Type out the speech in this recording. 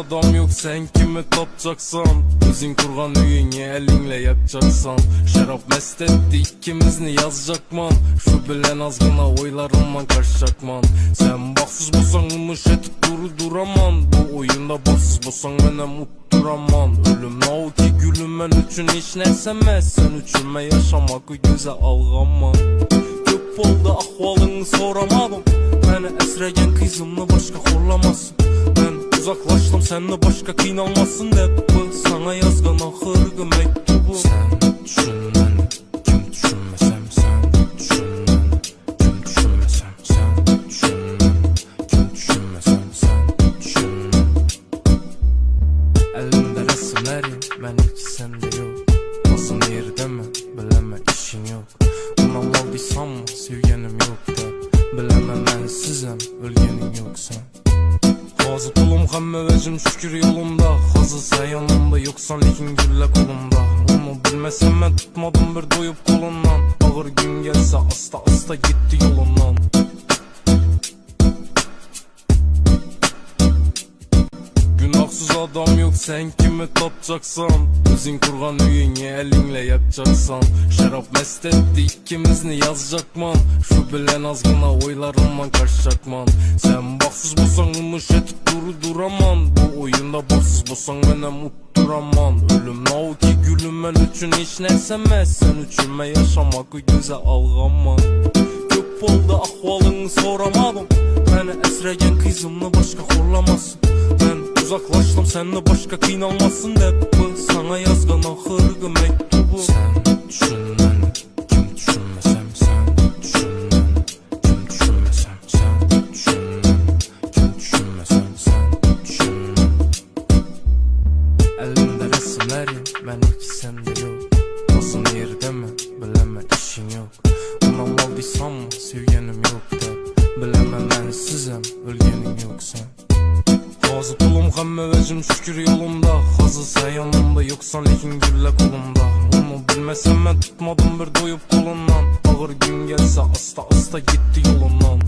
adam yok, sen kimi tapacaksan? Özün kurgan üyünü elinle yakacaksan. Şarap mest etti ikimizni yazacakman. Şu bilen azgına oylarımman kaçacakman. Sen baksız bolsan ımış etip duraman. Bu oyunda baksız bolsan menem utturaman. Ölüm nau ki gülüm men üçün hiç nersemez. Sen üçünme yaşamak güzel algaman. Köp oldu ahvalını soramadım. Beni esregen kızımla başka horlamasın. Ben uzaklaştım senle başka kıynalmasın dep. Bu sana yazgan ahırgı mektubu. Sen düşün beni, kim düşünmesem sen düşün beni. Kim düşünmesem sen düşün beni. Kim düşünmesem sen düşün beni. Elimde resimlerim, ben hiç sende yok. Nasıl yerde mi, bileme işin yok. Ondan aldıysam mı, sevgenim yok da. Bileme ben sizem, ölgenin yok sen. Hazı kulum hamme vecim şükür yolumda. Hazı sen yanımda yoksan lekin gülle kolumda. Onu bilmesem ben tutmadım bir doyup kolundan. Ağır gün gelse asta asta gitti yolundan. Günahsız adam yok, sen kimi tapacaksan? Özün kurgan üyünü elinle yakacaksan. Şarap mest etti ikimizni yazacakman. Şu bilen azgına oylarımman kaçacakman. Sen baksız bolsan ımış etip duraman. Bu oyunda baksız bolsan menem utturaman. Ölüm nau ki gülüm men üçün hiç nersemez. Sen üçünme yaşamak güzel algaman. Köp oldu ahvalını soramadım. Beni esregen kızımla başka horlamasın. Ben uzaklaştım senle başka kıynalmasın dep. Bu sana yazgan ahırgı mektubu. Sen düşün beni, kim düşünmesem sen düşün beni. Kim düşünmesem sen düşün beni. Kim düşünmesem sen düşün beni. Elimde resimlerim, ben hiç sende yok. Nasıl yerde mi, bileme işin yok. Ondan aldıysam mı, sevgenim yok da. Bileme ben sizem, ölgenin yok sen. Hazı kulum hamme vecim şükür yolumda. Hazı sen yanımda yoksan lekin gülle kolumda. Onu bilmesem ben tutmadım bir doyup kolundan. Ağır gün gelse asta asta gitti yolundan.